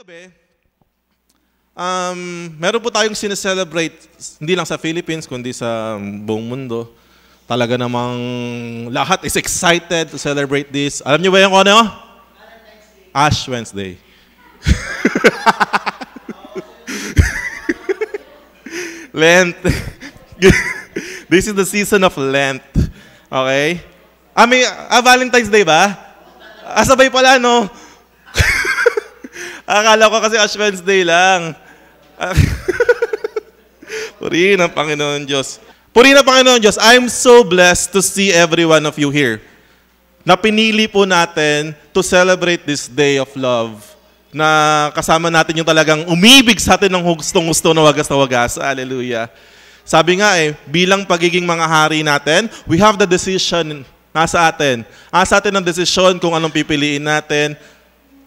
gabi, meron po tayong sineselebrate, hindi lang sa Philippines, kundi sa buong mundo. Talaga namang lahat is excited to celebrate this. Alam niyo ba yung ano? Ash Wednesday. Lent. This is the season of Lent. Okay? Valentine's Day ba? Sabay pala, no? Akala ko kasi Ash Wednesday lang. Purihin ang Panginoon Diyos. Purihin ang Panginoon Diyos. I'm so blessed to see every one of you here. Na pinili po natin to celebrate this day of love. Na kasama natin yung talagang umibig sa atin ng gustong-gusto na wagas. Hallelujah. Sabi nga bilang pagiging mga hari natin, we have the decision nasa atin. Nasa atin ang desisyon kung anong pipiliin natin.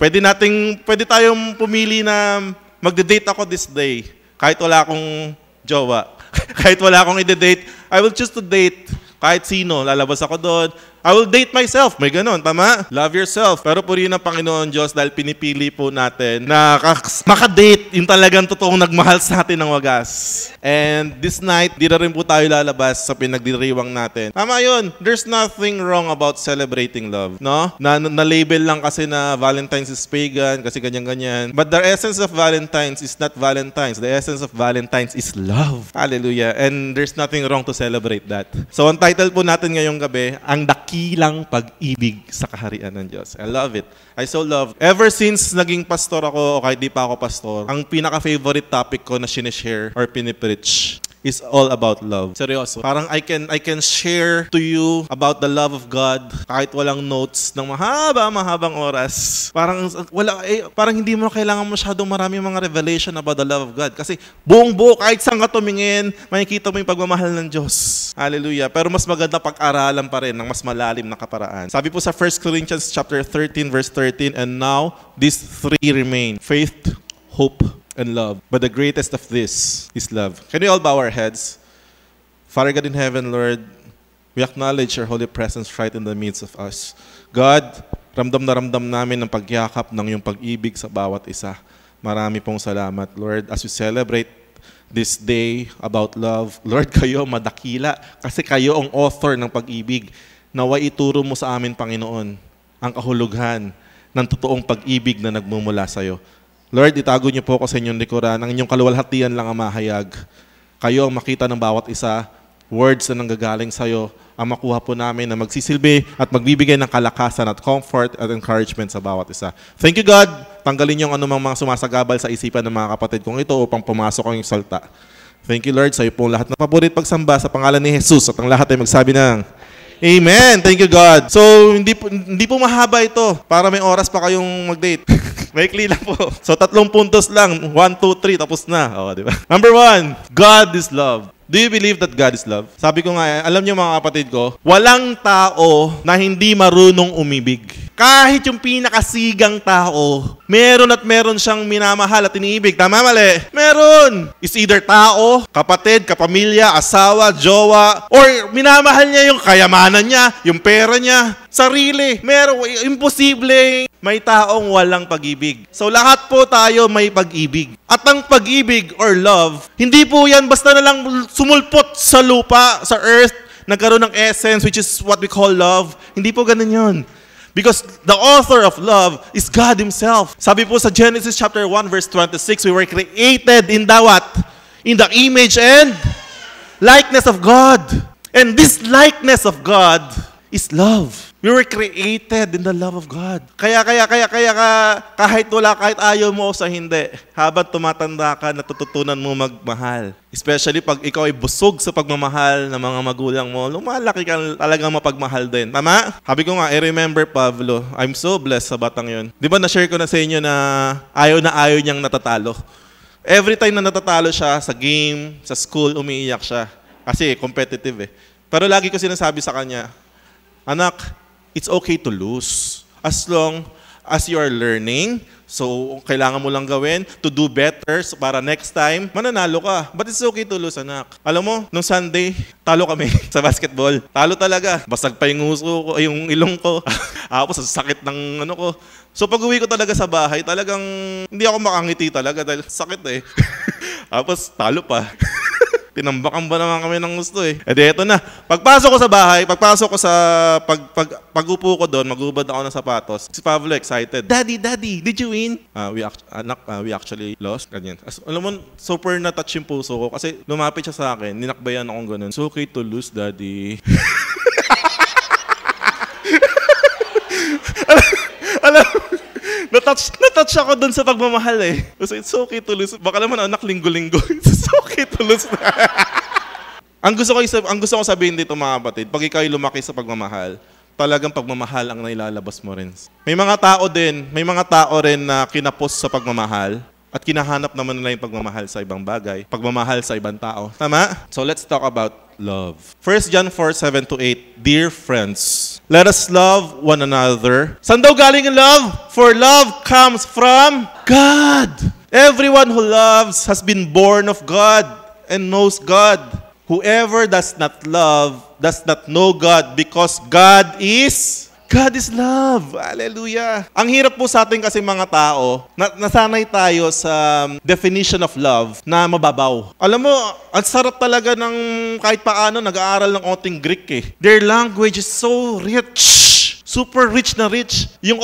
Pwede tayong pumili na magde-date ako this day. Kahit wala akong jowa. Kahit wala akong i-date, I will choose to date kahit sino. Lalabas ako doon. I will date myself. May ganun, tama? Love yourself. Pero purihin ang Panginoon Diyos dahil pinipili po natin na makadate yung talagang totoong nagmahal sa atin ng wagas. And this night, di na rin po tayo lalabas sa pinagdiriwang natin. Tama yun. There's nothing wrong about celebrating love. No? Na-label lang kasi na Valentine's is pagan, kasi ganyan-ganyan. But the essence of Valentine's is not Valentine's. The essence of Valentine's is love. Hallelujah. And there's nothing wrong to celebrate that. So, ang title po natin ngayong gabi, ang dakilang pag-ibig sa kaharian ng Diyos. I love it. I so love. Ever since naging pastor ako o kahit di pa ako pastor, ang pinaka-favorite topic ko na sinishare or pinipreach is all about love. Seryoso. Parang I can share to you about the love of God kahit walang notes ng mahabang oras. Parang hindi mo kailangan masyadong maraming mga revelation about the love of God. Kasi buong-buo, kahit saan ka tumingin, makikita mo yung pagmamahal ng Diyos. Hallelujah. Pero mas maganda pag-aralan pa rin ng mas malalim na kaparaan. Sabi po sa 1 Corinthians chapter 13 verse 13, and now these three remain: faith, hope, and love. But the greatest of this is love. Can we all bow our heads? Father God in heaven, Lord, we acknowledge your holy presence right in the midst of us. God, ramdam na ramdam namin ang pagyakap ng iyong pag-ibig sa bawat isa. Marami pong salamat, Lord, as we celebrate this day about love. Lord, kayo madakila kasi kayo ang author ng pag-ibig. Naway ituro mo sa amin, Panginoon, ang kahulugan ng totoong pag-ibig na nagmumula sa iyo. Lord, itago niyo po ako sa inyong likuran. Ang inyong kaluwalhatian lang ang mahayag. Kayo ang makita ng bawat isa. Words na nanggagaling sa iyo ang makuha po namin na magsisilbi at magbibigay ng kalakasan at comfort at encouragement sa bawat isa. Thank you, God. Tanggalin niyo ang anumang mga sumasagabal sa isipan ng mga kapatid kong ito upang pumasok ang iyong salta. Thank you, Lord, sa iyo pong lahat na paborit pagsamba sa pangalan ni Jesus at ang lahat ay magsabi ng Amen. Thank you, God. So, hindi po mahaba ito para may oras pa kayong mag-date. Maikli lang po. So, 3 puntos lang. 1, 2, 3, tapos na. Di ba? Number 1, God is love. Do you believe that God is love? Sabi ko nga, alam niyo mga kapatid ko, walang tao na hindi marunong umibig. Kahit yung pinakasigang tao, meron at meron siyang minamahal at iniibig. Tama, mali? Meron. It's either tao, kapatid, kapamilya, asawa, jowa, or minamahal niya yung kayamanan niya, yung pera niya, sarili. Meron. Imposible may taong walang pag-ibig. So lahat po tayo may pag-ibig. At ang pag-ibig or love, hindi po yan basta na lang sumulpot sa lupa, sa earth, nagkaroon ng essence, which is what we call love. Hindi po ganun yun. Because the author of love is God Himself. Sabi po sa Genesis chapter 1 verse 26, we were created in the what? In the image and likeness of God. And this likeness of God is love. We were created in the love of God. Kaya kahit wala, kahit ayaw mo o sa hindi, habang tumatanda ka, natututunan mo magmahal. Especially pag ikaw ay busog sa pagmamahal ng mga magulang mo, lumalaki ka talagang mapagmahal din. Tama? Sabi ko nga, I remember Pablo. I'm so blessed sa batang yun. Di ba na-share ko na sa inyo na ayaw niyang natatalo? Every time na natatalo siya sa game, sa school, umiiyak siya. Kasi competitive Pero lagi ko sinasabi sa kanya, anak, it's okay to lose as long as you are learning. So, kailangan mo lang gawin to do better so para next time, mananalo ka. But it's okay to lose, anak. Alam mo, nung Sunday, talo kami sa basketball. Talo talaga. Basag pa yung uso ko, yung ilong ko. Tapos, ang sakit ng ano ko. So, pag uwi ko talaga sa bahay, talagang hindi ako makangiti talaga dahil sakit eh. Tapos, talo pa. Tinambakan ba naman kami ng gusto eh. E di eto na. Pagpasok ko sa bahay, pag-upo ko doon, magubad ako ng sapatos. Si Pablo excited. Daddy, did you win? We actually lost. Ganyan. Alam mo, super na-touch yung puso ko kasi lumapit siya sa akin, ninakbayan akong ganun. It's okay to lose, Daddy. Alam, na-touch ako dun sa pagmamahal eh. Kasi it's okay to lose. Baka naman anak linggo-linggo. It's okay to lose. Ang gusto ko sabihin dito mga kapatid, pag ikaw ay lumaki sa pagmamahal, talagang pagmamahal ang nailalabas mo rin. May mga tao rin na kinapos sa pagmamahal at kinahanap naman nila yung pagmamahal sa ibang bagay, pagmamahal sa ibang tao. Tama? So let's talk about love. 1 John 4:7-8, Dear friends, let us love one another. Saan daw galing ang love? For love comes from God. Everyone who loves has been born of God and knows God. Whoever does not love does not know God because God is love. Hallelujah. Ang hirap po sa atin kasi mga tao, nasanay tayo sa definition of love na mababaw. Alam mo, ang sarap talaga ng kahit paano nag-aaral ng konting Greek eh. Their language is so rich. Super rich na rich. Yung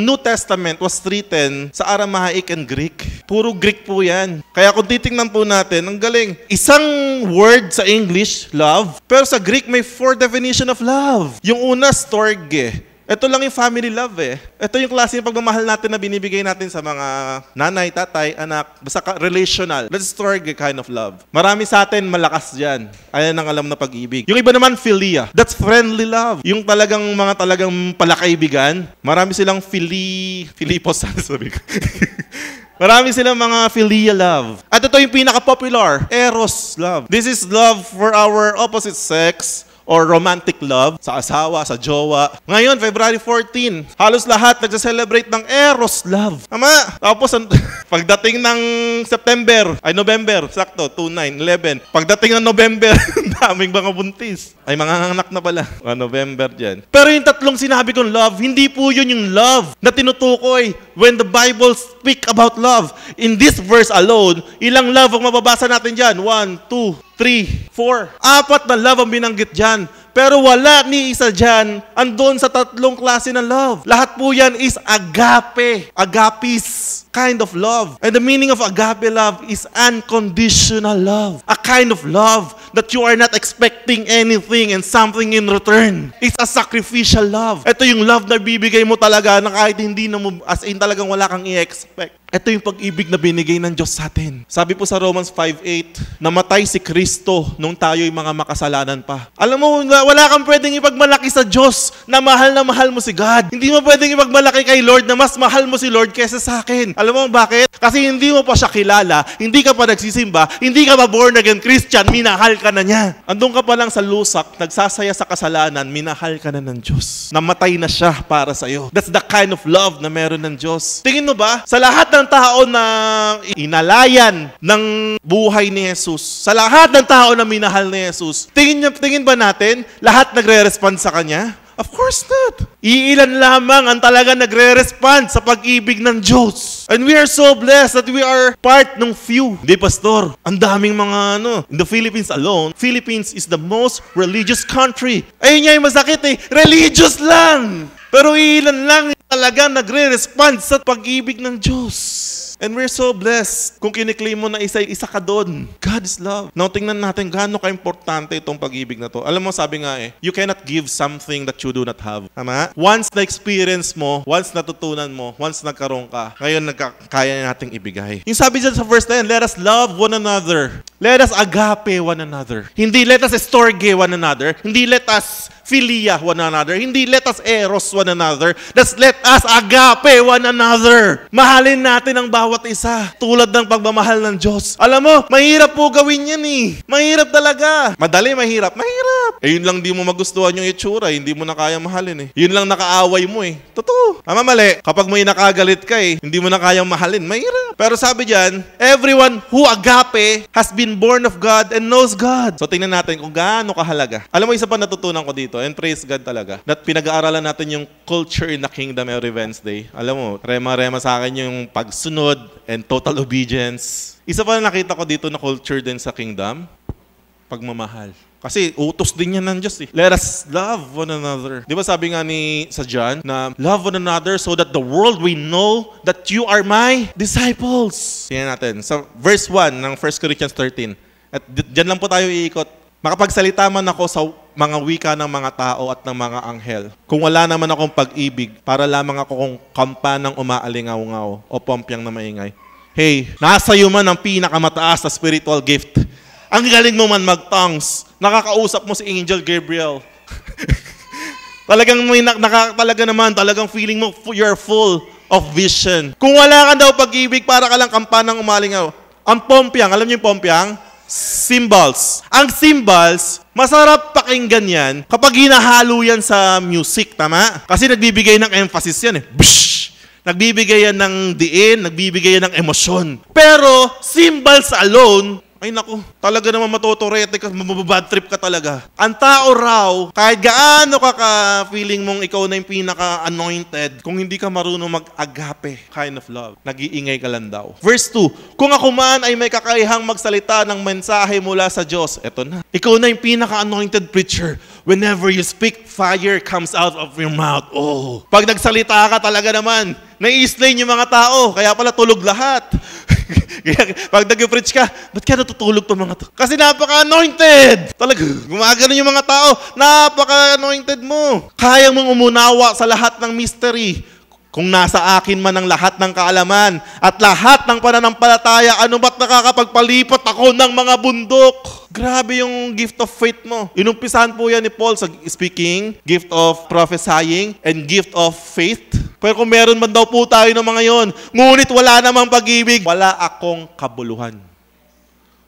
New Testament was written sa Aramaic and Greek. Puro Greek po yan. Kaya kung titingnan po natin, ang galing. Isang word sa English, love, pero sa Greek may 4 definition of love. Yung una, storge. Ito lang yung family love eh. Ito yung klase ng pagmamahal natin na binibigay natin sa mga nanay, tatay, anak. Basta relational. That's storge kind of love. Marami sa atin malakas dyan. Ayan ang alam na pag-ibig. Yung iba naman, philia. That's friendly love. Yung talagang palakaibigan. Marami silang Filipos, sabi ko. Marami silang mga philia love. At ito yung pinaka-popular, eros love. This is love for our opposite sex or romantic love sa asawa, sa jowa. Ngayon, February 14, halos lahat nagsa-celebrate ng eros love. Tama? Tapos, pagdating ng November, sakto, 2/9/11. Pagdating ng November, daming mga buntis. Ay, mga anak na pala. November dyan. Pero yung tatlong sinabi kong love, hindi po yun yung love na tinutukoy when the Bible speak about love. In this verse alone, ilang love ang mababasa natin dyan? 1, 2, 3, 4. 4 na love ang binanggit dyan. Pero wala ni isa dyan andon sa tatlong klase ng love. Lahat po yan is agape. Agapis kind of love. And the meaning of agape love is unconditional love. A kind of love that you are not expecting anything and something in return. It's a sacrificial love. Ito yung love na bibigay mo talaga na kahit hindi na mo, as in talagang wala kang i-expect. Ito yung pag-ibig na binigay ng Diyos sa atin. Sabi po sa Romans 5:8, namatay si Kristo nung tayo'y mga makasalanan pa. Alam mo, wala kang pwedeng ipagmalaki sa Diyos na mahal mo si God. Hindi mo pwedeng ipagmalaki kay Lord na mas mahal mo si Lord kaysa sa akin. Alam mo bakit? Kasi hindi mo pa siya kilala, hindi ka pa nagsisimba, hindi ka pa born again Christian, minahal ka na niya. Andun ka pa lang sa lusak, nagsasaya sa kasalanan, minahal ka na ng Diyos. Namatay na siya para sa'yo. That's the kind of love na meron ng Diyos. Tingin mo ba, sa lahat ng tao na inalayan ng buhay ni Jesus, sa lahat ng tao na minahal ni Jesus, tingin ba natin, lahat nagre-respond sa Kanya? Of course not. Iilan lamang ang talaga nagre-respond sa pag-ibig ng Diyos. And we are so blessed that we are part ng few. Di, Pastor, ang daming mga in the Philippines alone, Philippines is the most religious country. Ayun nga yung masakit eh, religious lang. Pero ilan lang talaga nagre-respond sa pag-ibig ng Diyos. And we're so blessed kung kiniklaim mo na isa ka doon. God is love. Now, tingnan natin gaano ka-importante itong pag-ibig na to. Alam mo, sabi nga you cannot give something that you do not have. Tama? Once na-experience mo, once natutunan mo, once nagkaroon ka, ngayon kaya nating ibigay. Yung sabi dyan sa verse 9, let us love one another. Let us agape one another. Hindi let us estorge one another. Hindi let us philia one another. Hindi let us eros one another. Let us agape one another. Mahalin natin ang bawat isa. Tulad ng pagmamahal ng Diyos. Alam mo, mahirap po gawin yan eh. Mahirap talaga. Madali, mahirap. Mahirap. Yun lang di mo magustuhan yung itsura. Hindi mo na kaya mahalin eh. Yun lang nakaaway mo eh. Totoo. Tama mali. Kapag may nakagalit ka eh, hindi mo na kayang mahalin. Mahirap. Pero sabi dyan, everyone who agape has been born of God and knows God. So tingnan natin kung gaano kahalaga. Alam mo, isa pa natutunan ko dito, and praise God talaga, that pinag-aaralan natin yung culture in the kingdom every Wednesday. Alam mo, rema-rema sa akin yung pagsunod and total obedience. Isa pa na nakita ko dito na culture din sa kingdom, pagmamahal. Kasi utos din yan ng Diyos eh. Let us love one another. Di ba sabi nga sa John na love one another so that the world will know that you are my disciples. Tingnan natin. Sa verse 1 ng 1 Corinthians 13. At dyan lang po tayo iikot. Makapagsalita man ako sa mga wika ng mga tao at ng mga anghel. Kung wala naman akong pag-ibig, para lamang ako kung kampanang umaalingaw-ngaw o pompyang na maingay. Hey, nasa iyo man ang pinakamataas na spiritual gift. Ang galing mo man mag-tongues. Nakakausap mo si Angel Gabriel. Talagang feeling mo you're full of vision. Kung wala ka daw pag-ibig, para ka lang kampanang umalingaw. Ang pompyang, alam niyo yung pompyang? Cymbals. Ang cymbals, masarap pakinggan yan kapag hinahalo yan sa music, tama? Kasi nagbibigay ng emphasis yan eh. Bsh! Nagbibigay yan ng diin, nagbibigay yan ng emosyon. Pero, cymbals alone, ay naku, talaga naman matotorete ka, mababad trip ka talaga. Ang tao raw, kahit gaano ka-feeling mong ikaw na yung pinaka-anointed, kung hindi ka marunong mag-agape kind of love, nag-iingay ka lang daw. Verse 2, kung ako man ay may kakayahang magsalita ng mensahe mula sa Diyos, eto na. Ikaw na yung pinaka-anointed preacher. Whenever you speak, fire comes out of your mouth. Oh, pag nagsalita ka talaga naman, nai-slain yung mga tao, kaya pala tulog lahat. Pag nag-preach ka, ba't kaya natutulog pa mga to? Kasi napaka-anointed! Talaga, gumagano yung mga tao, napaka-anointed mo. Kaya mong umunawa sa lahat ng mystery. Kung nasa akin man ang lahat ng kaalaman at lahat ng pananampalataya, ano ba't nakakapagpalipat ako ng mga bundok? Grabe yung gift of faith mo. Inumpisahan po yan ni Paul sa speaking, gift of prophesying, and gift of faith. Pero kung meron man daw po tayo ng mga yon, ngunit wala namang pag-ibig, wala akong kabuluhan.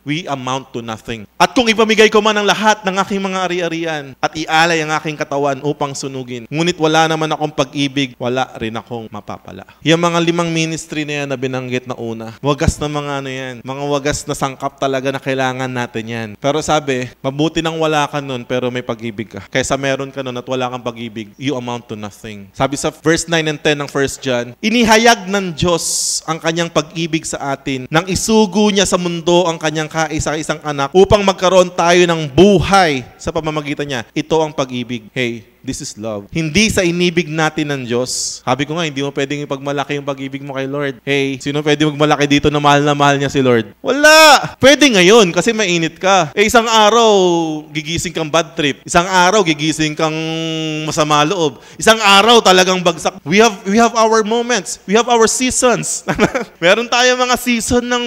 We amount to nothing. At kung ipamigay ko man ang lahat ng aking mga ari-arian at ialay ang aking katawan upang sunugin, ngunit wala naman akong pag-ibig, wala rin akong mapapala. Yung mga 5 ministry na yan na binanggit na una, wagas na mga ano yan, mga wagas na sangkap talaga na kailangan natin yan. Pero sabi, mabuti nang wala ka nun pero may pag-ibig ka. Kaysa meron ka nun at wala kang pag-ibig, you amount to nothing. Sabi sa verse 9 and 10 ng 1 John, inihayag ng Diyos ang kanyang pag-ibig sa atin nang isugo niya sa mundo ang kanyang kaisa-isang anak upang magkaroon tayo ng buhay sa pamamagitan niya. Ito ang pag-ibig. Hey, this is love. Hindi sa inibig natin ng Diyos. Sabi ko nga, hindi mo pwedeng ipagmalaki yung pag-ibig mo kay Lord. Hey, sino pwede magmalaki dito na mahal niya si Lord? Wala! Pwede ngayon kasi mainit ka. Isang araw, gigising kang bad trip. Isang araw, gigising kang masama loob. Isang araw, talagang bagsak. We have our moments. We have our seasons. Meron tayo mga season ng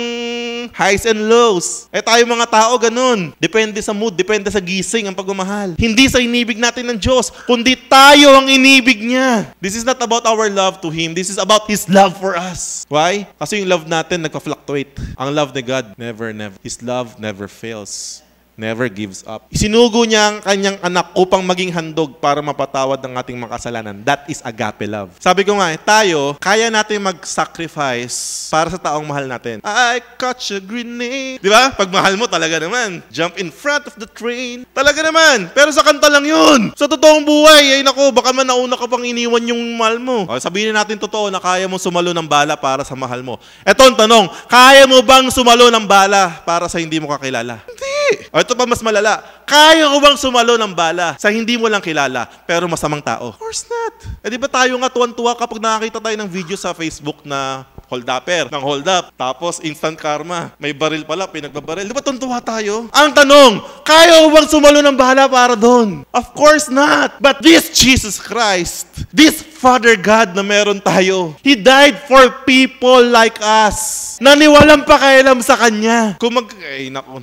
highs and lows. Tayo mga tao, ganun. Depende sa mood, depende sa gising ang pagmamahal. Hindi sa inibig natin ng Diyos, kundi tayo ang inibig niya. This is not about our love to Him. This is about His love for us. Why? Kasi yung love natin nagpa-fluctuate. Ang love ni God, never. His love never fails. Never gives up. Isinugo niya ang kanyang anak upang maging handog para mapatawad ng ating mga kasalanan. That is agape love. Sabi ko nga, tayo, kaya natin mag-sacrifice para sa taong mahal natin. I catch a grenade. Di ba? Pag mahal mo, talaga naman. Jump in front of the train. Talaga naman. Pero sa kanta lang yun. Sa totoong buhay, ay nako, baka man nauna ka pang iniwan yung mahal mo. O, sabihin natin totoo na kaya mo sumalo ng bala para sa mahal mo. Eto ang tanong, kaya mo bang sumalo ng bala para sa hindi mo kakilala? Hindi. O, ito pa mas malala. Kaya ko bang sumalo ng bala sa hindi mo lang kilala pero masamang tao? Of course not. Di ba tayo nga tuwan-tuwa kapag nakakita tayo ng video sa Facebook na hold-upper, ng hold-up, tapos instant karma. May baril pala, pinagbabaril. Di ba tuwan-tuwa tayo? Ang tanong, kaya ko bang sumalo ng bala para doon? Of course not. But this Jesus Christ, this Father God na meron tayo, He died for people like us. Naniwalang pakialam sa Kanya.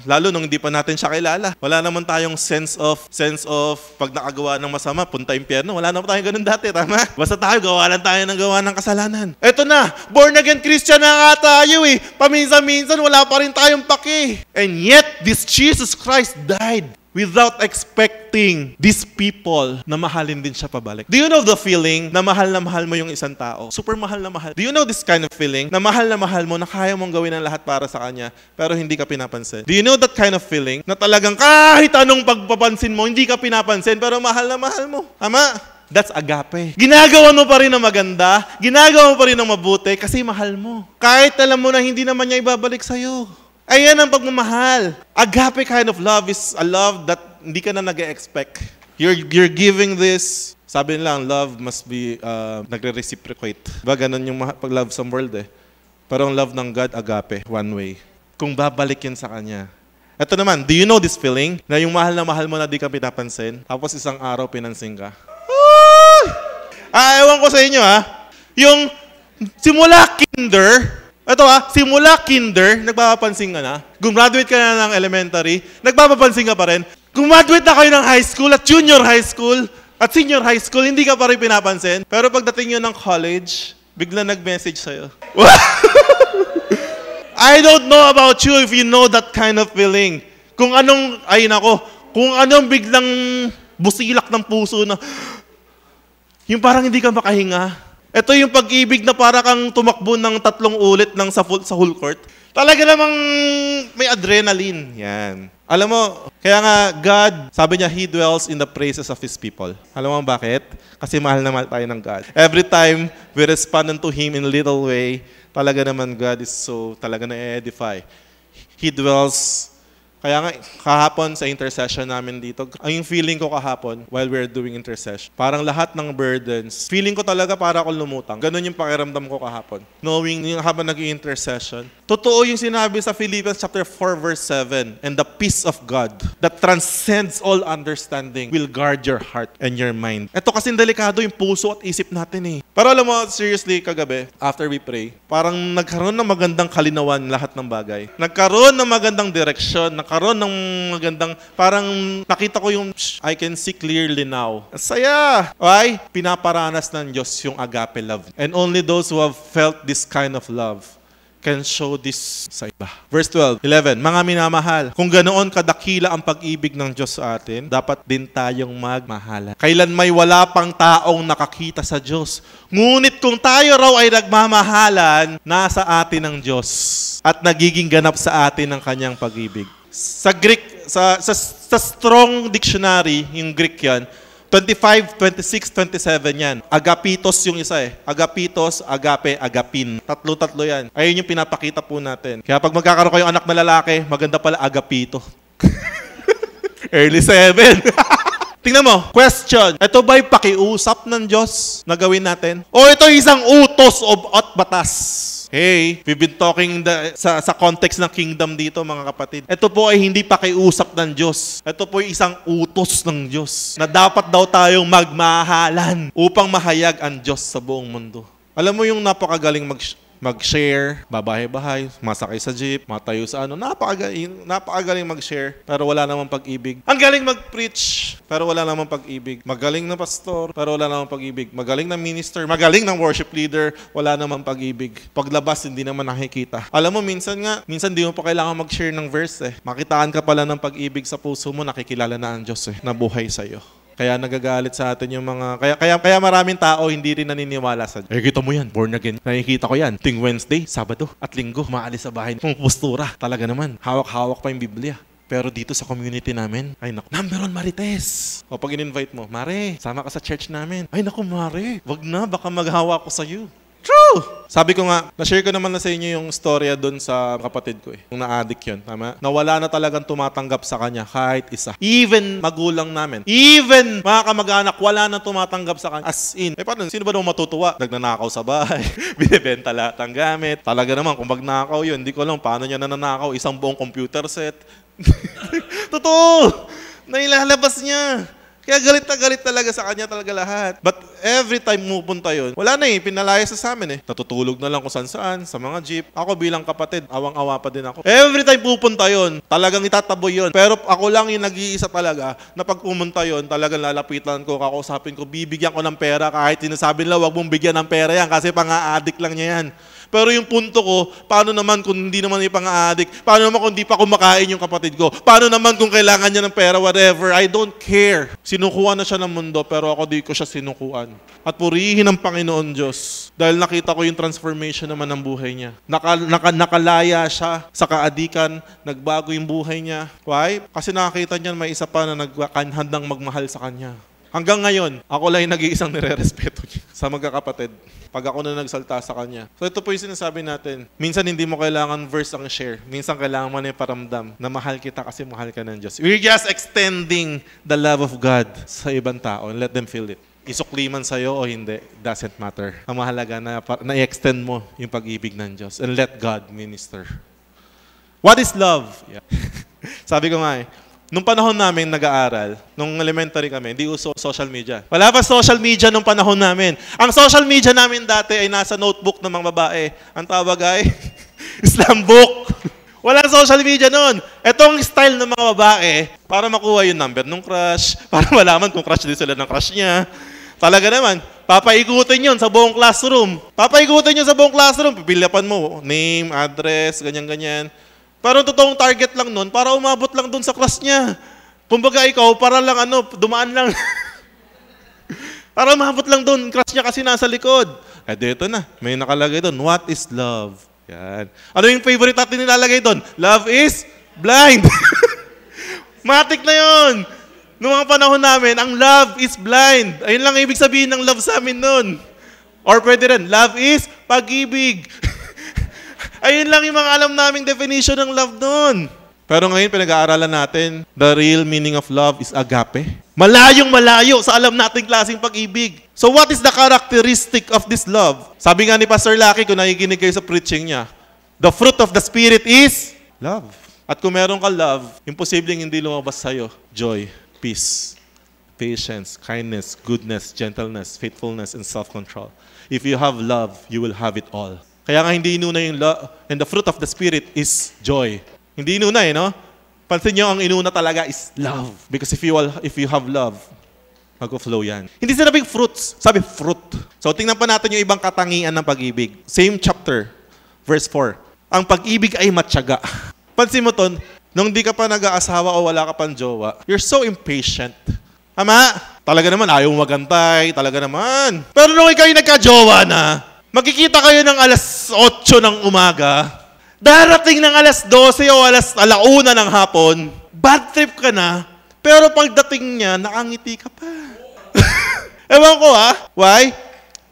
Lalo nung hindi pa natin siya kilala. Wala naman tayong sense of pag nakagawa ng masama, punta impyerno. Wala naman tayong ganun dati, tama? Basta tayo, gawa lang tayo ng gawa ng kasalanan. Eto na, born again Christian na nga tayo eh. Paminsan-minsan, wala pa rin tayong paki. And yet, this Jesus Christ died without expecting these people na mahalin din siya pabalik. Do you know the feeling na mahal mo yung isang tao? Super mahal na mahal. Do you know this kind of feeling na mahal mo, na kaya mong gawin ang lahat para sa kanya, pero hindi ka pinapansin? Do you know that kind of feeling na talagang kahit anong pagpapansin mo, hindi ka pinapansin, pero mahal na mahal mo? Tama? That's agape. Ginagawa mo pa rin ng maganda, ginagawa mo pa rin ng mabuti kasi mahal mo. Kahit alam mo na hindi naman niya ibabalik sa'yo. Ayan ang pagmamahal. Agape kind of love is a love that hindi ka na nag-expect. You're giving this. Sabi nila, ang love must be nagre-reciprocate. Diba, ganun yung pag-love sa world eh. Pero ang love ng God, agape, one way. Kung babalik yun sa Kanya. Ito naman, do you know this feeling? Na yung mahal na mahal mo na di ka pinapansin, tapos isang araw pinansin ka. Ewan ko sa inyo yung simula kinder, simula kinder, nagpapapansin ka na. Gumraduate ka na ng elementary, nagpapapansin ka pa rin. Gumraduate na kayo ng high school at junior high school at senior high school, hindi ka pa rin pinapansin. Pero pagdating yun ng college, bigla nag-message sa'yo. I don't know about you if you know that kind of feeling. Kung anong biglang busilak ng puso na, yung parang hindi ka makahinga. Ito yung pag-ibig na para kang tumakbo ng 3 ulit sa full court. Talaga namang may adrenaline. Yan. Alam mo, kaya nga God, sabi niya, He dwells in the praises of His people. Alam mo bakit? Kasi mahal na mahal tayo ng God. Every time we respond unto Him in a little way, talaga naman God is talaga na-edify. He dwells. Kaya nga, kahapon sa intercession namin dito, ang feeling ko kahapon while we're doing intercession, parang lahat ng burdens, feeling ko talaga para akong lumutang. Ganon yung pakiramdam ko kahapon. Knowing yung habang nag-intercession, totoo yung sinabi sa Philippians chapter 4 verse 7, and the peace of God that transcends all understanding will guard your heart and your mind. Ito kasing delikado yung puso at isip natin eh. Pero alam mo, seriously, kagabi, after we pray, parang nagkaroon ng magandang kalinawan lahat ng bagay. Nagkaroon ng magandang direksyon, nagkaroon ng magandang, parang nakita ko yung, I can see clearly now. Saya! Why? Pinaparanas ng Diyos yung agape love. And only those who have felt this kind of love can show this sa iba. Verse 11, mga minamahal, kung ganoon kadakila ang pag-ibig ng Diyos sa atin, dapat din tayong magmahalan. Kailan may wala pang taong nakakita sa Diyos. Ngunit kung tayo raw ay nagmamahalan, nasa atin ang Diyos at nagiging ganap sa atin ang Kanyang pag-ibig. Sa Greek, sa Strong Dictionary, yung Greek yan, 25, 26, 27 yan. Agapitos yung isa eh. Agapitos, agape, agapin. Tatlo yan. Ayun yung pinapakita po natin. Kaya pag magkakaroon kayong anak na lalaki, maganda pala agapito. Early 7. Tingnan mo, question. Ito ba'y pakiusap ng Diyos na gawin natin? O ito isang utos at batas? Hey, we've been talking sa context ng kingdom dito, mga kapatid. Ito po ay hindi pakiusap ng Diyos. Ito po ay isang utos ng Diyos na dapat daw tayong magmahalan upang mahayag ang Diyos sa buong mundo. Alam mo yung napakagaling mag-share, babahay-bahay, masakay sa jeep, matayo sa napakagaling mag-share, pero wala namang pag-ibig. Ang galing mag-preach, pero wala namang pag-ibig. Magaling na pastor, pero wala namang pag-ibig. Magaling na minister, magaling na worship leader, wala namang pag-ibig. Paglabas, hindi naman nakikita. Alam mo, minsan di mo pa kailangan mag-share ng verse eh. Makitaan ka pala ng pag-ibig sa puso mo, nakikilala na ang Diyos eh, na buhay sa'yo. Kaya nagagalit sa atin yung mga... Kaya maraming tao hindi rin naniniwala sa... kita mo yan, born again. Nakikita ko yan. Ting Wednesday, Sabado at Linggo, maalis sa bahay. Kung postura, talaga naman. Hawak-hawak pa yung Biblia. Pero dito sa community namin, ay naku, number 1 Marites. O pag in-invite mo, Mare, sama ka sa church namin. Ay naku, Mare, wag na, baka maghawa ko sa'yo. True! Sabi ko nga, na-share ko naman na sa inyo yung storya doon sa kapatid ko eh. Yung na-addict yun, tama? Nawala na talagang tumatanggap sa kanya kahit isa. Even magulang namin. Even mga kamag-anak, wala na tumatanggap sa kanya. As in, paano? Sino ba naman matutuwa? Nagnanakaw sa bahay, binibenta lahat ng gamit. Talaga naman, kung magnakaw yun, hindi ko alam paano niya nananakaw. Isang buong computer set. Totoo! Nailalabas niya. Kaya galit na galit talaga sa kanya talaga lahat. But every time pupunta yun, wala na pinalaya sa amin Natutulog na lang kung saan-saan, sa mga jeep. Ako bilang kapatid, awang-awa pa din ako. Every time pupunta yun, talagang itataboy yun. Pero ako lang yung nag-iisa talaga na pag pumunta yun, talagang lalapitan ko, kakausapin ko, bibigyan ko ng pera kahit sinasabi nila, wag mong bigyan ng pera yan kasi pang-a-addict lang niya yan. Pero yung punto ko, paano naman kung hindi naman yung pang-a-addict? Paano naman kung hindi pa kumakain yung kapatid ko? Paano naman kung kailangan niya ng pera, whatever? I don't care. Sinukuan na siya ng mundo, pero ako di ko siya sinukuan. At purihin ang Panginoon Diyos. Dahil nakita ko yung transformation naman ng buhay niya. Nakalaya siya sa kaadikan, nagbago yung buhay niya. Why? Kasi nakakita niya may isa pa na handang magmahal sa kanya. Hanggang ngayon, ako lang yung nag-iisang nire-respeto niya sa magkakapatid. Pag ako na nagsalta sa kanya. So ito po yung sinasabi natin. Minsan hindi mo kailangan verse ang share. Minsan kailangan mo na iparamdam na mahal kita kasi mahal ka ng Diyos. We're just extending the love of God sa ibang tao and let them feel it. Isukli man sa'yo o hindi, doesn't matter. Ang mahalaga na i-extend mo yung pag-ibig ng Diyos and let God minister. What is love? Yeah. Sabi ko nga nung panahon namin nag-aaral, nung elementary kami, hindi uso social media. Wala pa social media nung panahon namin. Ang social media namin dati ay nasa notebook ng mga babae. Ang tawag ay Islam book. Wala social media noon. Etong style ng mga babae, para makuha yung number ng crush, para malaman kung crush din sila ng crush niya. Talaga naman, papaikutin yun sa buong classroom. Papaikutin yun sa buong classroom. Pipilipan mo, name, address, ganyan-ganyan. Pero totoong target lang nun, para umabot lang dun sa class niya. Kumbaga ikaw, para lang dumaan lang. Para umabot lang dun, class niya kasi nasa likod. Dito na, may nakalagay dun, what is love? Yan. Ano yung favorite natin nilalagay dun? Love is blind. Matik na yun. Noong mga panahon namin, ang love is blind. Ayun lang ibig sabihin ng love sa amin nun. Or pwede rin, love is pag-ibig. Ayun lang yung mga alam naming definition ng love doon. Pero ngayon, pinag-aaralan natin, the real meaning of love is agape. Malayong malayo sa alam nating klaseng pag-ibig. So what is the characteristic of this love? Sabi nga ni Pastor Lucky, kung nakikinig kayo sa preaching niya, the fruit of the Spirit is love. At kung meron ka love, imposibleng hindi lumabas sa'yo, joy, peace, patience, kindness, goodness, gentleness, faithfulness, and self-control. If you have love, you will have it all. Kaya nga hindi inuna yung love, and the fruit of the Spirit is joy. Hindi inuna no? Pansin nyo, ang inuna talaga is love. Because if you have love, mag-flow yan. Hindi sinabing fruits, sabi fruit. So tingnan pa natin yung ibang katangian ng pag-ibig. Same chapter, verse 4. Ang pag-ibig ay matyaga. Pansin mo to, nung di ka pa nag-aasawa o wala ka pang jowa, you're so impatient. Ama, talaga naman ayaw magantay, talaga naman. Pero nung ikaw yung nagka-jowa na, magkikita kayo ng alas 8 ng umaga, darating ng alas 12 o alas 1 ng hapon, bad trip ka na, pero pagdating niya, nakangiti ka pa. Ewan ko why?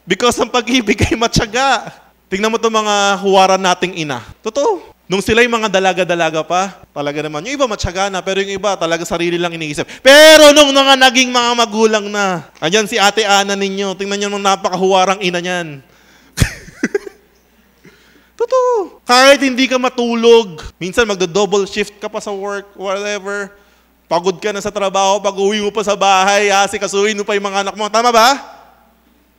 Because ang pag-ibig ay matyaga. Tingnan mo itong mga huwaran nating ina. Totoo. Nung sila'y mga dalaga-dalaga pa, talaga naman. Yung iba matyaga na, pero yung iba talaga sarili lang iniisip. Pero nung mga naging mga magulang na, andyan si Ate Ana ninyo, tingnan nyo nung napakahuwarang ina niyan. Totoo. Kahit hindi ka matulog, minsan magdo-double shift ka pa sa work, whatever. Pagod ka na sa trabaho, pag-uwi mo pa sa bahay, asikasuhin mo pa yung mga anak mo. Tama ba?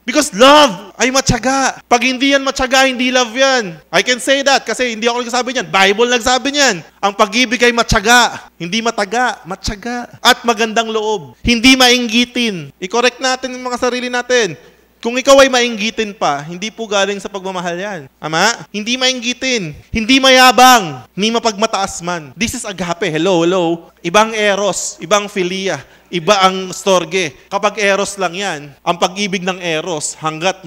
Because love ay matyaga. Pag hindi yan matyaga, hindi love yan. I can say that kasi hindi ako nagsasabi niyan. Bible nagsabi niyan. Ang pag-ibig ay matyaga. Hindi mataga, matyaga. At magandang loob. Hindi mainggitin. I-correct natin yung mga sarili natin. Kung ikaw ay mainggitin pa, hindi po galing sa pagmamahal yan. Ama? Hindi mainggitin. Hindi mayabang. Hindi mapagmataas man. This is agape. Hello. Ibang eros. Ibang philia. Iba ang storge. Kapag eros lang yan, ang pag-ibig ng eros, hanggat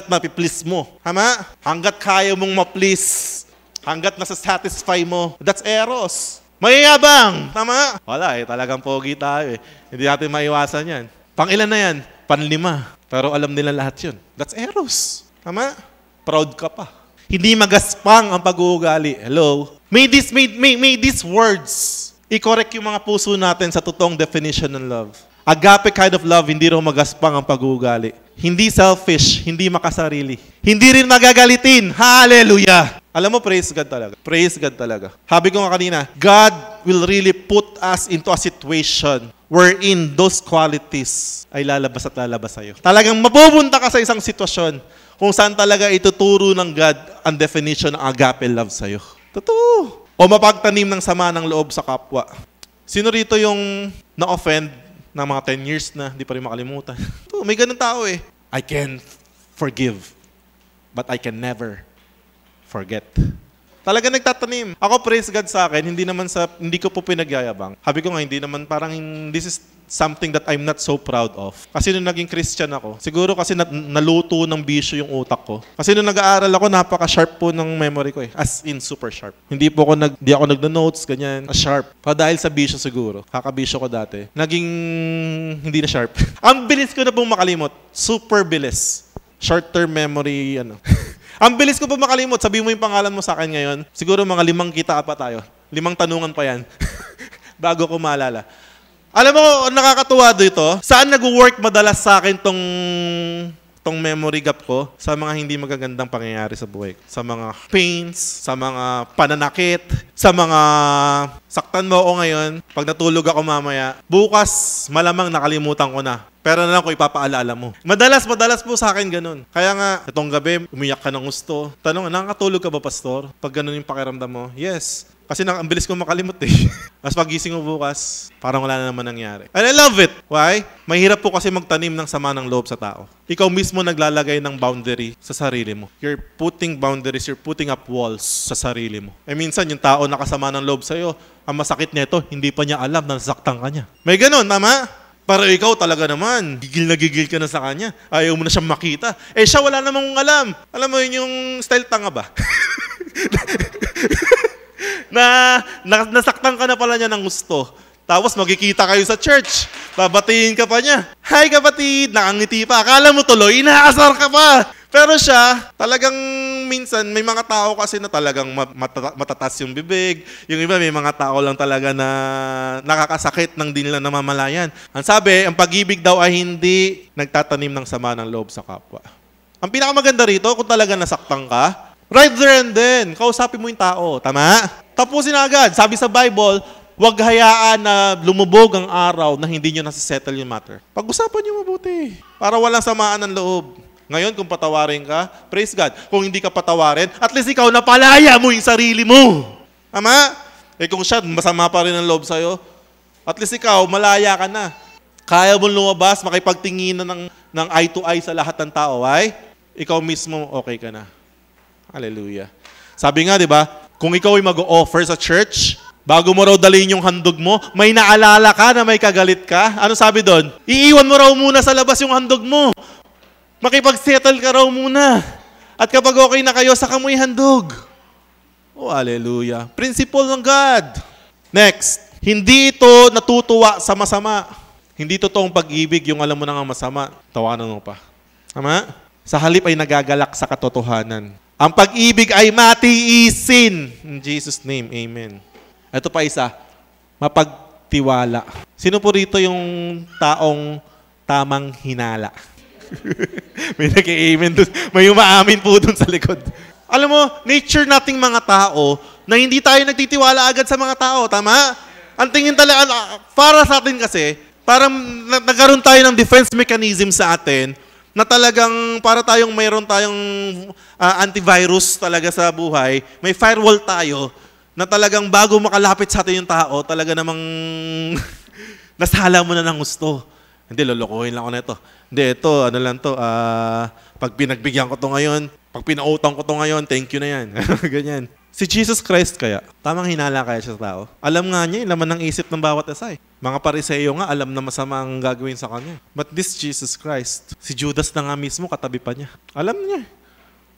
mapiplease mo. Ama? Hanggat kaya mong ma-please. Hanggat nasa-satisfy mo. That's eros. Mayayabang. Tama? Wala talagang pogi tayo Hindi natin maiwasan yan. Pang-ilan na yan? Panlima. Pero alam nila lahat yun. That's eros. Tama? Proud ka pa. Hindi magaspang ang pag-uugali. Hello? May these words i-correct yung mga puso natin sa totoong definition ng love. Agape kind of love, hindi rin magaspang ang pag-uugali. Hindi selfish, hindi makasarili. Hindi rin magagalitin. Hallelujah! Alam mo, praise God talaga. Praise God talaga. Sabi ko nga kanina, God will really put us into a situation wherein those qualities ay lalabas at lalabas sa'yo. Talagang mapupunta ka sa isang sitwasyon kung saan talaga ituturo ng God ang definition ng agape love sa'yo. Totoo. O mapagtanim ng sama ng loob sa kapwa. Sino rito yung na-offend ng mga 10 years na di pa rin makalimutan? Ito, may ganun tao eh. I can forgive, but I can never forget. Talaga nagtatanim. Ako, praise God sa akin, hindi ko po pinagyayabang. Sabi ko nga, hindi naman parang this is something that I'm not so proud of. Kasi nung naging Christian ako, siguro kasi naluto ng bisyo yung utak ko. Kasi nung nag-aaral ako, napaka-sharp po ng memory ko eh. As in, super sharp. Hindi ako nagda-notes, ganyan. Sharp. Dahil sa bisyo siguro. Kakabisyo ko dati. Naging hindi na sharp. Ang bilis ko na pong makalimot. Super bilis. Short-term memory, Ang bilis ko pa makalimot. Sabi mo yung pangalan mo sa akin ngayon. Siguro mga 5 kita pa tayo. 5 tanungan pa yan. Bago ko maalala. Alam mo, nakakatuwa dito. Saan nag-work madalas sa akin tong memory gap ko? Sa mga hindi magagandang pangyayari sa buhay ko. Sa mga pains, sa mga pananakit, sa mga saktan mo ako ngayon. Pag natulog ako mamaya, bukas malamang nakalimutan ko na. Pero na lang kung ipapaalala mo. Madalas po sa akin ganun. Kaya nga, itong gabi, umiyak ka ng gusto. Tanong, nakakatulog ka ba, pastor? Pag ganun yung pakiramdam mo, yes. Kasi ang bilis ko makalimot eh. Mas pagising mo bukas, parang wala na naman nangyari. And I love it. Why? Mahirap po kasi magtanim ng sama ng loob sa tao. Ikaw mismo naglalagay ng boundary sa sarili mo. You're putting boundaries, you're putting up walls sa sarili mo. Eh minsan, yung tao nakasama ng loob sa'yo, ang masakit nito, hindi pa niya alam na nasaktan ka niya. May ganun, tama? Para ikaw talaga naman, gigil na gigil ka na sa kanya. Ayaw mo na siyang makita. Eh siya wala namang alam. Alam mo yun yung style tanga ba? Nasaktan ka na pala niya ng gusto. Tapos magkikita kayo sa church. Babatiin ka pa niya. Hi kapatid! Nakangiti pa. Akala mo tuloy, inaasar ka pa. Pero siya, talagang minsan, may mga tao kasi na talagang matatas yung bibig. Yung iba, may mga tao lang talaga na nakakasakit ng di nila namamalayan. Ang sabi, ang pag-ibig daw ay hindi nagtatanim ng sama ng loob sa kapwa. Ang pinakamaganda rito, kung talaga nasaktan ka, right there and then, kausapin mo yung tao. Tama? Tapusin agad. Sabi sa Bible, huwag hayaan na lumubog ang araw na hindi nyo nasisettle yung matter. Pag-usapan nyo mabuti. Para walang samaan ng loob. Ngayon, kung patawarin ka, praise God. Kung hindi ka patawarin, at least ikaw napalaya mo yung sarili mo. Tama? Eh kung siya, masama pa rin ang loob sa'yo, at least ikaw, malaya ka na. Kaya mo lumabas, makipagtinginan ng eye to eye sa lahat ng tao, ay? Ikaw mismo, okay ka na. Hallelujah. Sabi nga, di ba, kung ikaw ay mag-o-offer sa church, bago mo raw dalhin yung handog mo, may naalala ka na may kagalit ka. Ano sabi doon? Iiwan mo raw muna sa labas yung handog mo. Makipag-settle ka raw muna. At kapag okay na kayo, saka mo handog. Oh, hallelujah. Principle ng God. Next, hindi ito natutuwa sa masama. Hindi totoong pag-ibig yung alam mo na nga masama, tawanan mo pa. Tama? Sa halip ay nagagalak sa katotohanan. Ang pag-ibig ay matiisin. In Jesus' name, amen. Ito pa isa, mapagtiwala. Sino po rito yung taong tamang hinala? May nag-i-amen doon. May umaamin po doon sa likod. Alam mo, nature nating mga tao na hindi tayo nagtitiwala agad sa mga tao. Tama? Ang tingin talaga, para sa atin kasi, parang nagkaroon tayo ng defense mechanism sa atin na talagang para mayroon tayong antivirus talaga sa buhay. May firewall tayo na talagang bago makalapit sa atin yung tao, talaga namang nasala mo na ng gusto. Hindi, lolokohin lang ako na ito. Hindi, ito, ano lang to, pag pinagbigyan ko to ngayon, pag pinautang ko to ngayon, thank you na yan. Ganyan. Si Jesus Christ kaya, tamang hinala kaya siya sa tao. Alam nga niya, laman ng isip ng bawat isa. Mga Pariseo nga, alam na masama ang gagawin sa kanya. But this Jesus Christ, si Judas na nga mismo, katabi pa niya. Alam niya.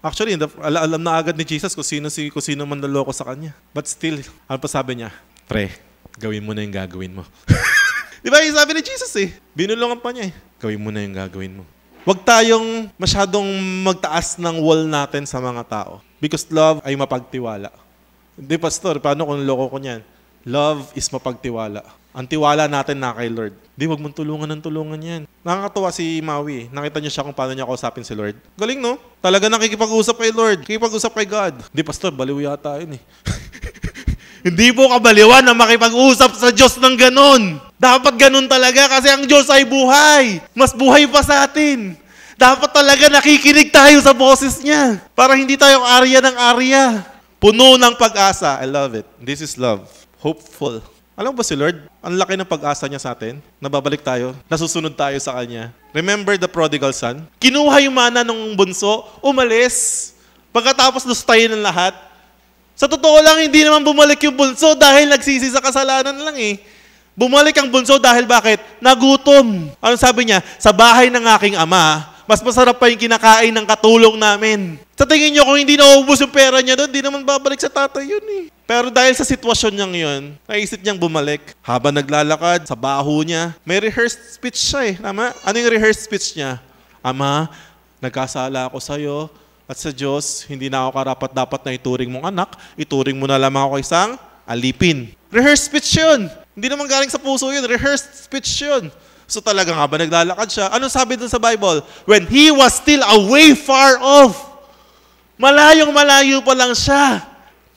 Actually, alam na agad ni Jesus kung sino man naloko sa kanya. But still, ano pa sabi niya? Pre, gawin mo na yung gagawin mo. Di ba yung sabi ni Jesus eh? Binulungan pa niya eh. Gawin mo na yung gagawin mo. Huwag tayong masyadong magtaas ng wall natin sa mga tao. Because love ay mapagtiwala. Hindi, pastor, paano kung loko ko niyan? Love is mapagtiwala. Ang tiwala natin na kay Lord. Di, huwag mong tulungan ng tulungan yan. Nakakatuwa si Maui. Nakita niyo siya kung paano niya kausapin si Lord. Galing, no? Talaga nakikipag-usap kay Lord. Nakikipag-usap kay God. Di, pastor, baliw yata yun eh. Hindi po kabaliwan na makipag-usap sa Diyos ng ganun. Dapat ganun talaga kasi ang Diyos ay buhay. Mas buhay pa sa atin. Dapat talaga nakikinig tayo sa boses niya para hindi tayo arya ng arya. Puno ng pag-asa. I love it. This is love. Hopeful. Alam mo ba si Lord? Ang laki ng pag-asa niya sa atin. Nababalik tayo. Nasusunod tayo sa Kanya. Remember the prodigal son? Kinuha yung mana ng bunso, umalis. Pagkatapos lustayin ng lahat. Sa totoo lang, hindi naman bumalik yung bunso dahil nagsisi sa kasalanan lang eh. Bumalik ang bunso dahil bakit? Nagutom. Ano sabi niya? Sa bahay ng aking ama, mas masarap pa yung kinakain ng katulong namin. Sa tingin niyo, kung hindi naubos yung pera niya doon, hindi naman babalik sa tatay yun eh. Pero dahil sa sitwasyon niyang yun, naisip niyang bumalik. Habang naglalakad, sa baho niya, may rehearsed speech siya eh. Tama? Ano yung rehearsed speech niya? Ama, nagkasala ako sa'yo at sa Diyos, hindi na ako karapat-dapat na ituring mong anak. Ituring mo na lamang ako isang alipin. Rehearsed speech yun. Hindi naman galing sa puso yun. Rehearsed speech yun. So talagang habang naglalakad siya, ano sabi dun sa Bible? When he was still away far off, malayong malayo pa lang siya,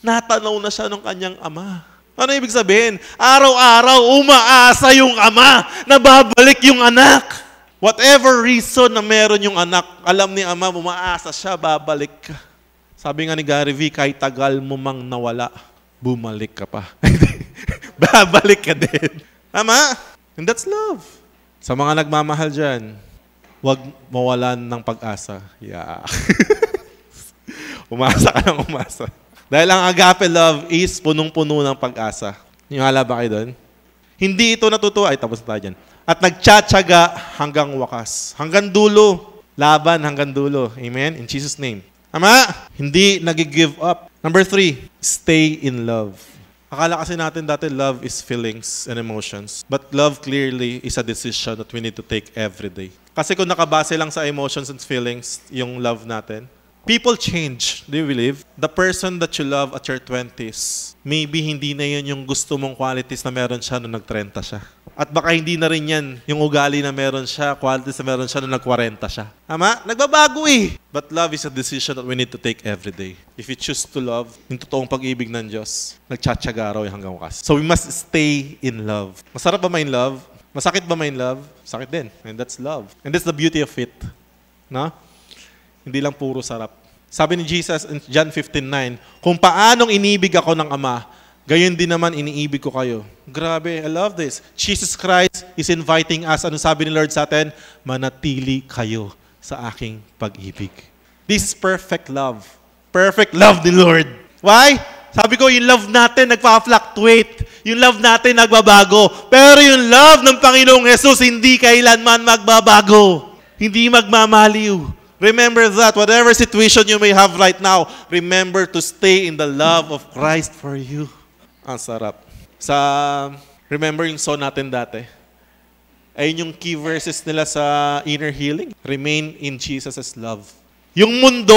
natanaw na siya ng kanyang ama. Ano ibig sabihin? Araw-araw umaasa yung ama na babalik yung anak. Whatever reason na meron yung anak, alam ni ama, umaasa siya, babalik ka. Sabi nga ni Gary V, kahit tagal mo mang nawala, bumalik ka pa. Babalik ka din. Tama? And that's love. Sa mga nagmamahal dyan, huwag mawalan ng pag-asa. Yeah. Umasa ka ng umasa. Dahil ang agape love is punong-puno ng pag-asa. Niwala ba kayo doon? Hindi ito natutuwa. Ay, tapos na tayo dyan. At nagtsatsaga hanggang wakas. Hanggang dulo. Laban hanggang dulo. Amen? In Jesus' name. Tama? Hindi nag-give up. Number 3, stay in love. Akala kasi natin dati love is feelings and emotions. But love clearly is a decision that we need to take every day. Kasi kung nakabase lang sa emotions and feelings, yung love natin, people change. Do you believe? The person that you love at your 20s, maybe hindi na yun yung gusto mong qualities na meron siya nung nag-30 siya. At baka hindi na rin yan yung ugali na meron siya, qualities na meron siya nung nag-40 siya. Tama? Nagbabago eh. But love is a decision that we need to take every day. If you choose to love, yung totoong pag-ibig ng Diyos, nagtsatsaga raw hanggang wakas. So we must stay in love. Masarap ba may love? Masakit ba may love? Sakit din. And that's love. And that's the beauty of it. No? Hindi lang puro sarap. Sabi ni Jesus in John 15:9, kung paanong inibig ako ng Ama, gayon din naman iniibig ko kayo. Grabe, I love this. Jesus Christ is inviting us. Ano sabi ni Lord sa atin? Manatili kayo sa aking pag-ibig. This is perfect love. Perfect love ni Lord. Why? Sabi ko, yung love natin nagpa-fluctuate. Yung love natin nagbabago. Pero yung love ng Panginoong Jesus hindi kailanman magbabago. Hindi magmamaliw. Remember that. Whatever situation you may have right now, remember to stay in the love of Christ for you. Ang sarap. Remember yung song natin dati? Ayun yung key verses nila sa inner healing. Remain in Jesus' love. Yung mundo,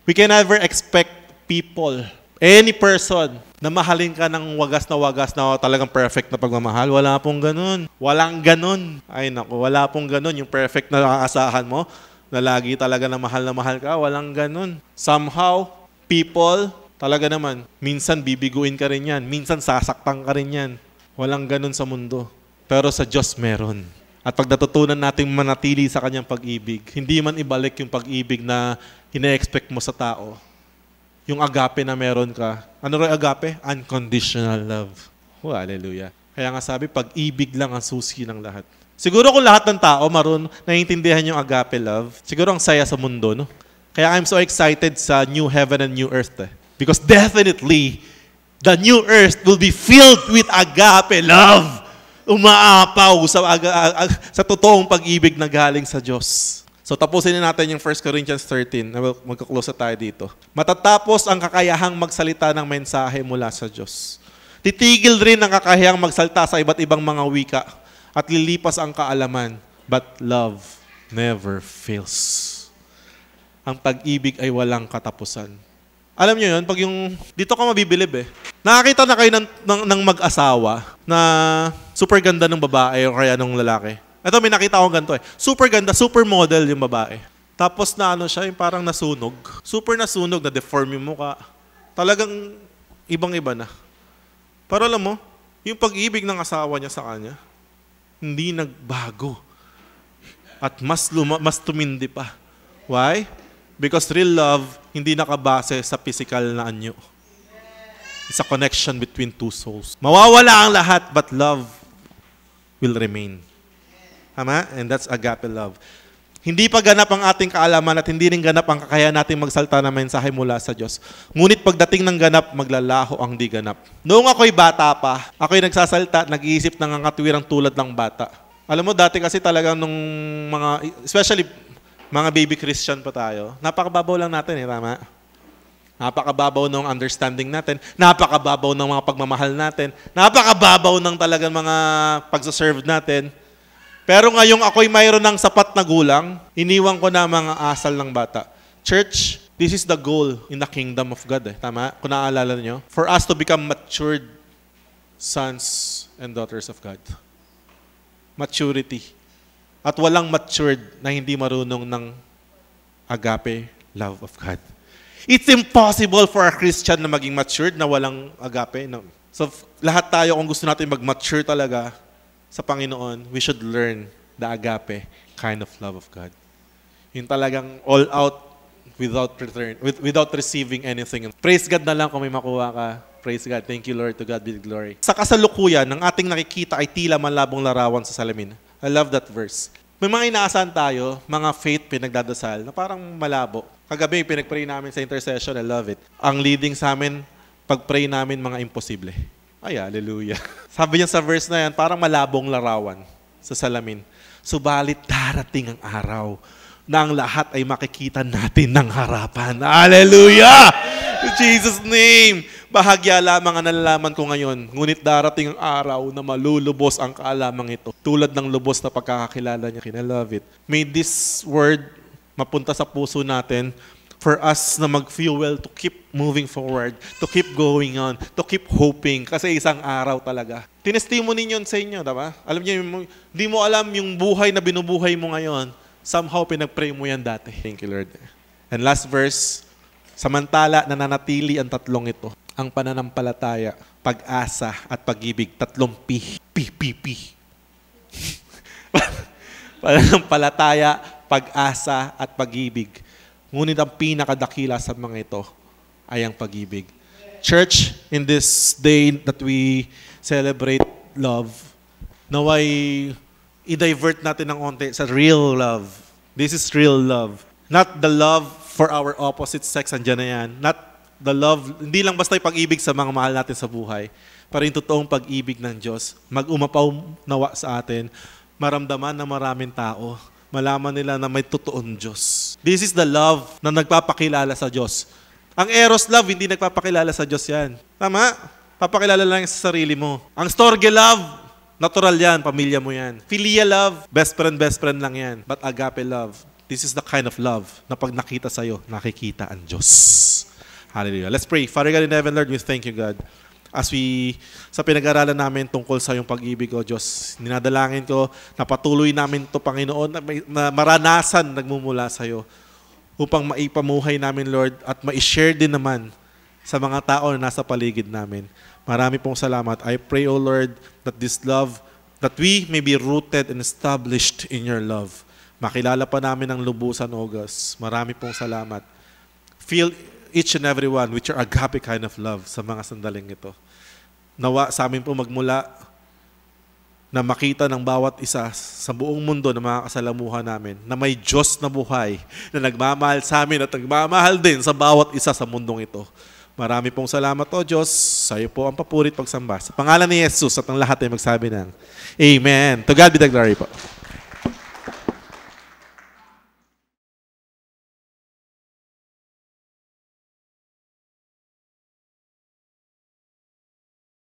we can never expect people, any person, na mahalin ka ng wagas na talagang perfect na pagmamahal. Wala pong ganun. Walang ganun. Ay naku, wala pong ganun. Yung perfect na aasahan mo, na lagi talaga na mahal ka, walang ganun. Somehow, people, talaga naman, minsan bibiguin ka rin yan, minsan sasaktan ka rin yan. Walang ganun sa mundo. Pero sa Diyos meron. At pag natutunan natin manatili sa Kanyang pag-ibig, hindi man ibalik yung pag-ibig na ina-expect mo sa tao. Yung agape na meron ka. Ano rin agape? Unconditional love. Oh, hallelujah. Kaya nga sabi, pag-ibig lang ang susi ng lahat. Siguro kung lahat ng tao naiintindihan yung agape love, siguro ang saya sa mundo, no? Kaya I'm so excited sa new heaven and new earth. Because definitely, the new earth will be filled with agape love. Umaapaw sa totoong pag-ibig na galing sa Diyos. So tapusin natin yung 1 Corinthians 13. Magkaklose tayo dito. Matatapos ang kakayahang magsalita ng mensahe mula sa Diyos. Titigil rin ang kakayahang magsalita sa iba't ibang mga wika. At lilipas ang kaalaman, but love never fails. Ang pag-ibig ay walang katapusan. Alam niyo yun, pag yung, dito ka mabibilib eh. Nakakita na kayo ng mag-asawa na super ganda ng babae o kaya ng lalaki. Ito, may nakita akong ganito eh. Super ganda, super model yung babae. Tapos na siya, yung parang nasunog. Super nasunog, na-deform yung mukha. Talagang ibang-iba na. Pero alam mo, yung pag-ibig ng asawa niya sa kanya, hindi nagbago. At mas tumindi pa. Why? Because real love, hindi nakabase sa physical na anyo. It's a connection between two souls. Mawawala ang lahat, but love will remain. Tama? And that's agape love. Hindi pa ganap ang ating kaalaman at hindi rin ganap ang kakayahan nating magsalta ng mensahe mula sa Diyos. Ngunit pagdating ng ganap, maglalaho ang di ganap. Noong ako'y bata pa, ako'y nagsasalta, nag-iisip ng katwirang tulad ng bata. Alam mo, dati kasi talagang nung mga, especially mga baby Christian pa tayo, napakababaw lang natin tama? Napakababaw ng understanding natin, napakababaw ng mga pagmamahal natin, napakababaw ng talagang mga pagsaserve natin. Pero ngayong ako'y mayroon ng sapat na gulang, iniwan ko na mga asal ng bata. Church, this is the goal in the kingdom of God. Tama? Kung naaalala niyo. For us to become matured sons and daughters of God. Maturity. At walang matured na hindi marunong ng agape love of God. It's impossible for a Christian na maging matured na walang agape. No. So lahat tayo kung gusto natin mag-mature talaga, sa Panginoon, we should learn the agape kind of love of God. Yung talagang all out without return, without receiving anything. Praise God na lang kung may makuha ka. Praise God. Thank you, Lord. To God be the glory. Sa kasalukuyan, ng ating nakikita ay tila malabong larawan sa salamin. I love that verse. May mga inaasahan tayo, mga faith pinagdadasal, na parang malabo. Kagabi, pinag-pray namin sa intercession. I love it. Ang leading sa amin, pag-pray namin mga imposible. Ay, hallelujah. Sabi niya sa verse na yan, parang malabong larawan sa salamin. Subalit darating ang araw na ang lahat ay makikita natin ng harapan. Hallelujah! In Jesus' name! Bahagya lamang ang nalalaman ko ngayon. Ngunit darating ang araw na malulubos ang kaalamang ito. Tulad ng lubos na pagkakakilala niya. I love it. May this word mapunta sa puso natin for us na mag-fuel to keep moving forward, to keep going on, to keep hoping. Kasi isang araw talaga. Tinestimony yun sa inyo, diba? Alam niyo, di mo alam yung buhay na binubuhay mo ngayon, somehow pinag-pray mo yan dati. Thank you, Lord. And last verse, samantala nananatili ang tatlong ito. Ang pananampalataya, pag-asa, at pag-ibig. Tatlong P. P. Pananampalataya, pag-asa, at pag-ibig. Ngunit ang pinakadakila sa mga ito ay ang pag-ibig. Church, in this day that we celebrate love, naway i-divert natin ng onte sa real love. This is real love. Not the love for our opposite sex, andyan na yan. Not the love, hindi lang basta yung pag-ibig sa mga mahal natin sa buhay, pero yung totoong pag-ibig ng Diyos, mag-umapaw nawa sa atin, maramdaman ng maraming tao, malaman nila na may totoong Diyos. This is the love na nagpapakilala sa Diyos. Ang eros love, hindi nagpapakilala sa Diyos yan. Tama? Papakilala lang sa sarili mo. Ang storge love, natural yan, pamilya mo yan. Philia love, best friend lang yan. But agape love, this is the kind of love na pag nakita sa'yo, nakikita ang Diyos. Hallelujah. Let's pray. Father God in heaven, Lord, we thank you, God. As we, sa pinag-aralan namin tungkol sa iyong pag-ibig, O Diyos, ninadalangin ko na patuloy namin ito, Panginoon, na maranasan nagmumula sa iyo upang maipamuhay namin, Lord, at ma-share din naman sa mga tao na nasa paligid namin. Marami pong salamat. I pray, O Lord, that this love, that we may be rooted and established in your love. Makilala pa namin ang lubusan, O God. Marami pong salamat. Fill each and every one with your agape kind of love sa mga sandaling ito. Nawa sa amin po magmula na makita ng bawat isa sa buong mundo na mga kasalamuhan namin na may Diyos na buhay na nagmamahal sa amin at nagmamahal din sa bawat isa sa mundong ito. Marami pong salamat, O Diyos. Sa iyo po ang papurit pagsamba. Sa pangalan ni Jesus at ang lahat ay magsabi ng Amen. To God be the glory po.